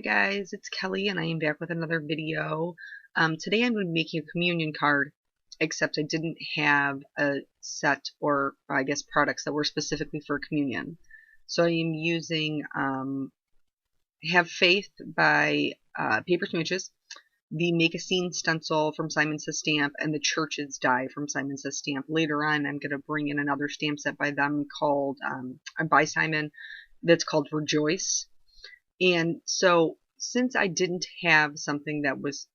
guys, it's Kelly and I am back with another video. Today I'm going to be making a communion card, except I didn't have a set or I guess products that were specifically for communion. So I am using Have Faith by Paper Smooches, the Make a Scene stencil from Simon Says Stamp, and the Church's die from Simon Says Stamp. Later on I'm going to bring in another stamp set by them called, by Simon, that's called Rejoice. And so since I didn't have something that was,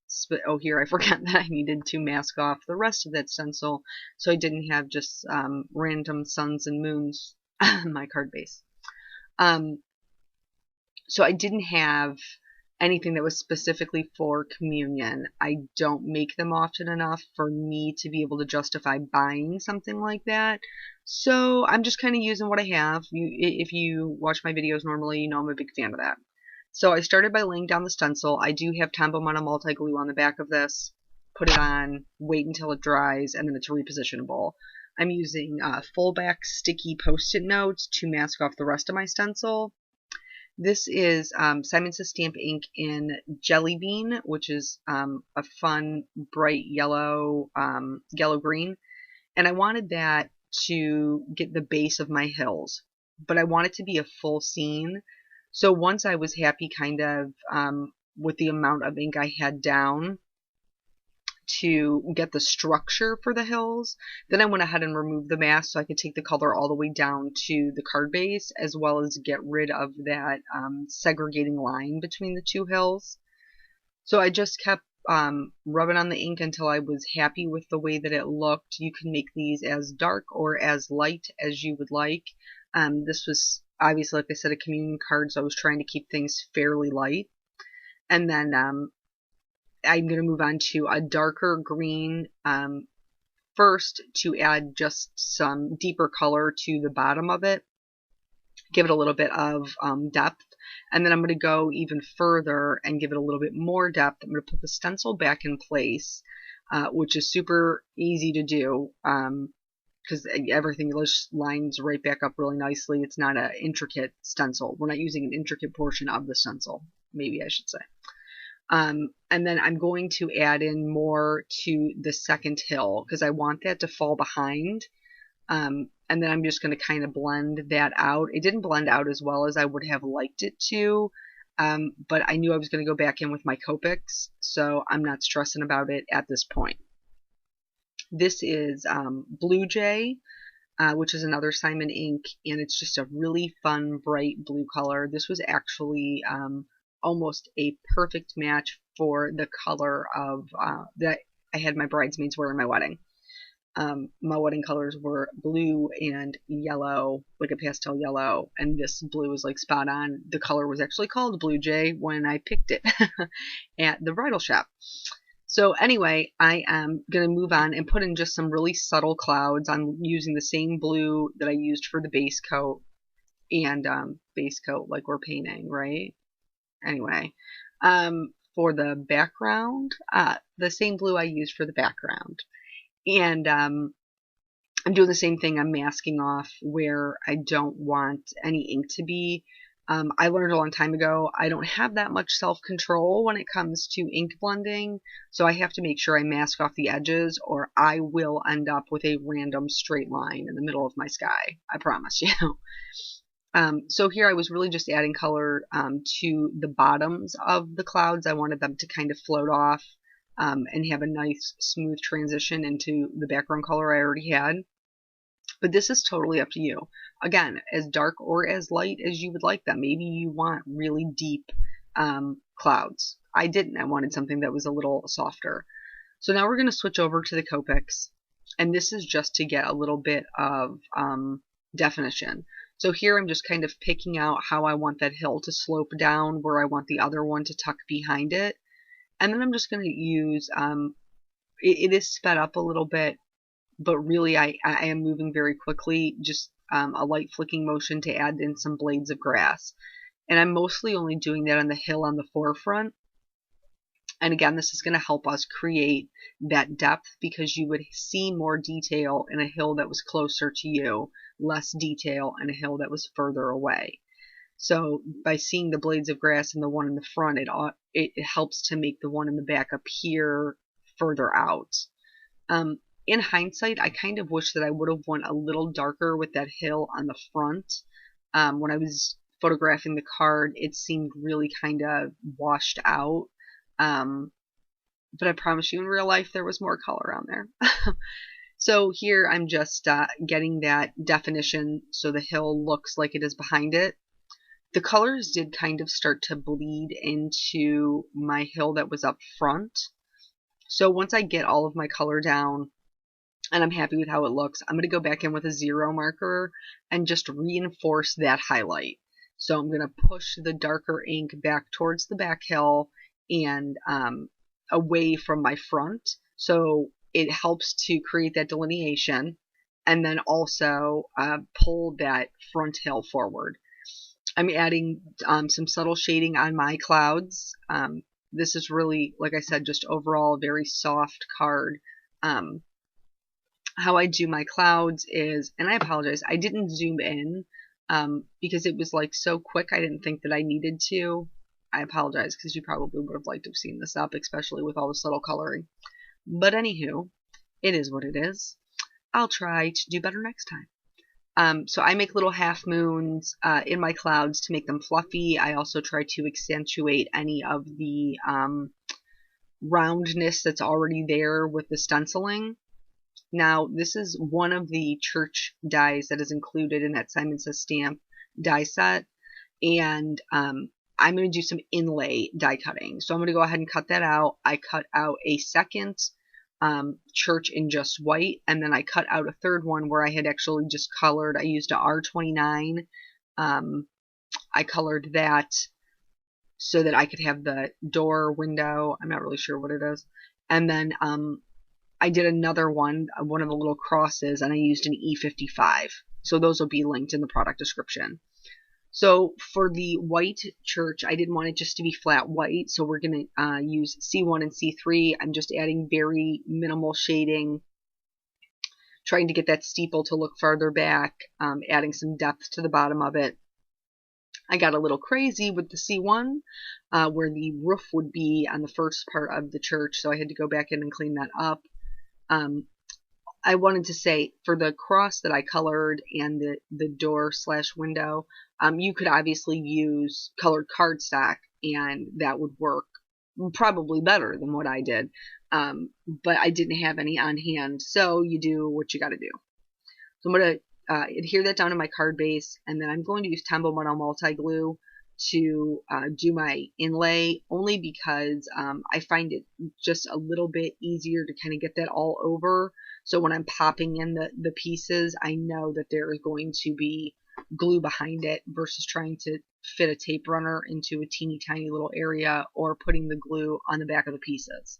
oh here, I forgot that I needed to mask off the rest of that stencil, so I didn't have just random suns and moons on my card base. So I didn't have anything that was specifically for communion. I don't make them often enough for me to be able to justify buying something like that. So I'm just kind of using what I have. If you watch my videos normally, you know I'm a big fan of that. So I started by laying down the stencil. I do have Tombow Mono multi-glue on the back of this. Put it on, wait until it dries, and then it's repositionable. I'm using full back sticky post-it notes to mask off the rest of my stencil. This is Simon Says Stamp ink in Jelly Bean, which is a fun, bright yellow, yellow-green. And I wanted that to get the base of my hills. But I want it to be a full scene. So once I was happy kind of with the amount of ink I had down to get the structure for the hills, then I went ahead and removed the mask so I could take the color all the way down to the card base, as well as get rid of that segregating line between the two hills. So I just kept rubbing on the ink until I was happy with the way that it looked. You can make these as dark or as light as you would like. This was obviously, like I said, a communion card, so I was trying to keep things fairly light. And then I'm going to move on to a darker green first to add just some deeper color to the bottom of it. Give it a little bit of depth. And then I'm going to go even further and give it a little bit more depth. I'm going to put the stencil back in place, which is super easy to do. Because everything just lines right back up really nicely. It's not an intricate stencil. We're not using an intricate portion of the stencil, maybe I should say. And then I'm going to add in more to the second hill because I want that to fall behind. And then I'm just going to kind of blend that out. It didn't blend out as well as I would have liked it to, but I knew I was going to go back in with my Copics, so I'm not stressing about it at this point. This is Blue Jay, which is another Simon ink, and it's just a really fun, bright blue color. This was actually almost a perfect match for the color of that I had my bridesmaids wear in my wedding. My wedding colors were blue and yellow, like a pastel yellow, and this blue was like spot on. The color was actually called Blue Jay when I picked it at the bridal shop. So anyway, I am going to move on and put in just some really subtle clouds. I'm using the same blue that I used for the base coat, and base coat like we're painting, right? Anyway, for the background, the same blue I used for the background. And I'm doing the same thing. I'm masking off where I don't want any ink to be. I learned a long time ago, I don't have that much self-control when it comes to ink blending, so I have to make sure I mask off the edges or I will end up with a random straight line in the middle of my sky. I promise you. So here I was really just adding color to the bottoms of the clouds. I wanted them to kind of float off and have a nice smooth transition into the background color I already had. But this is totally up to you. Again, as dark or as light as you would like them. Maybe you want really deep clouds. I didn't. I wanted something that was a little softer. So now we're going to switch over to the Copics. And this is just to get a little bit of definition. So here I'm just kind of picking out how I want that hill to slope down, where I want the other one to tuck behind it. And then I'm just going to use, it is sped up a little bit, but really I am moving very quickly, just a light flicking motion to add in some blades of grass. And I'm mostly only doing that on the hill on the forefront. And again, this is going to help us create that depth because you would see more detail in a hill that was closer to you, less detail in a hill that was further away. So by seeing the blades of grass and the one in the front, it helps to make the one in the back appear further out. In hindsight, I kind of wish that I would have went a little darker with that hill on the front. When I was photographing the card, it seemed really kind of washed out. But I promise you, in real life, there was more color on there. So here I'm just getting that definition so the hill looks like it is behind it. The colors did kind of start to bleed into my hill that was up front. So once I get all of my color down and I'm happy with how it looks, I'm going to go back in with a 0 marker and just reinforce that highlight. So I'm going to push the darker ink back towards the back hill and away from my front. So it helps to create that delineation and then also pull that front hill forward. I'm adding some subtle shading on my clouds. This is really, like I said, just overall a very soft card. How I do my clouds is, and I apologize, I didn't zoom in because it was like so quick I didn't think that I needed to. I apologize because you probably would have liked to have seen this up, especially with all the subtle coloring. But anywho, it is what it is. I'll try to do better next time. So I make little half moons in my clouds to make them fluffy. I also try to accentuate any of the roundness that's already there with the stenciling. Now, this is one of the church dies that is included in that Simon Says Stamp die set, and I'm going to do some inlay die cutting. So I'm going to go ahead and cut that out. I cut out a second church in just white, and then I cut out a third one where I had actually just colored. I used a R29. I colored that so that I could have the door window. I'm not really sure what it is. And then I did another one of the little crosses, and I used an E55. So those will be linked in the product description. So for the white church, I didn't want it just to be flat white, so we're going to use C1 and C3. I'm just adding very minimal shading, trying to get that steeple to look farther back, adding some depth to the bottom of it. I got a little crazy with the C1, where the roof would be on the first part of the church, so I had to go back in and clean that up. I wanted to say, for the cross that I colored and the door / window, you could obviously use colored cardstock, and that would work probably better than what I did. But I didn't have any on hand, so you do what you got to do. So I'm going to adhere that down to my card base, and then I'm going to use Tombow Metal Multi-Glue to do my inlay, only because I find it just a little bit easier to kind of get that all over. So when I'm popping in the pieces, I know that there is going to be glue behind it versus trying to fit a tape runner into a teeny tiny little area or putting the glue on the back of the pieces.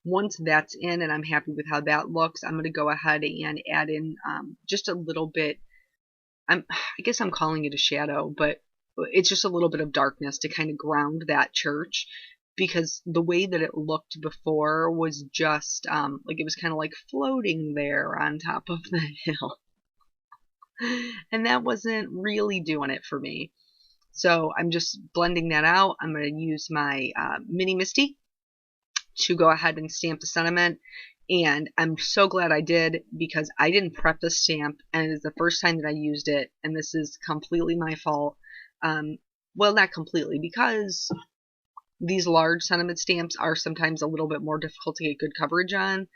Once that's in and I'm happy with how that looks, I'm going to go ahead and add in just a little bit. I guess I'm calling it a shadow, but it's just a little bit of darkness to kind of ground that church, because the way that it looked before was just like it was kind of like floating there on top of the hill. And that wasn't really doing it for me. So I'm just blending that out. I'm going to use my Mini Misty to go ahead and stamp the sentiment. And I'm so glad I did, because I didn't prep the stamp, and it's the first time that I used it, and this is completely my fault. Well, not completely, because these large sentiment stamps are sometimes a little bit more difficult to get good coverage on,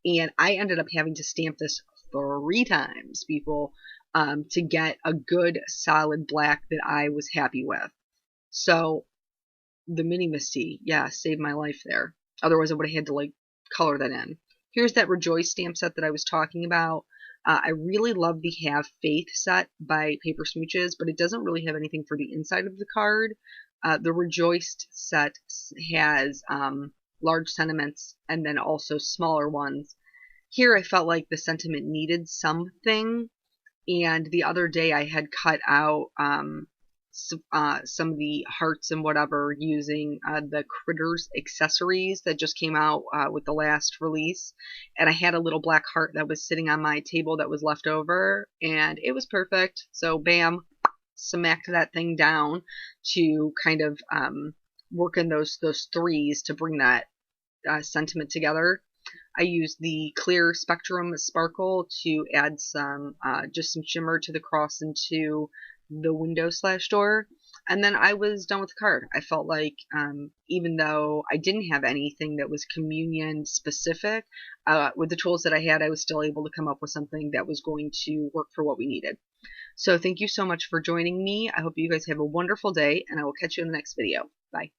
and I ended up having to stamp this 3 times, people, to get a good solid black that I was happy with. So the Mini Misty, yeah, saved my life there. Otherwise I would have had to like color that in. Here's that Rejoice stamp set that I was talking about. I really love the Have Faith set by Paper Smooches, but it doesn't really have anything for the inside of the card. The Rejoiced set has large sentiments and then also smaller ones. Here I felt like the sentiment needed something, and the other day I had cut out some of the hearts and whatever using the Critters accessories that just came out with the last release, and I had a little black heart that was sitting on my table that was left over, and it was perfect. So bam, smacked that thing down to kind of work in those threes to bring that sentiment together. I used the clear spectrum sparkle to add some just some shimmer to the cross into the window slash door. And then I was done with the card. I felt like even though I didn't have anything that was communion specific, with the tools that I had, I was still able to come up with something that was going to work for what we needed. So thank you so much for joining me. I hope you guys have a wonderful day, and I will catch you in the next video. Bye.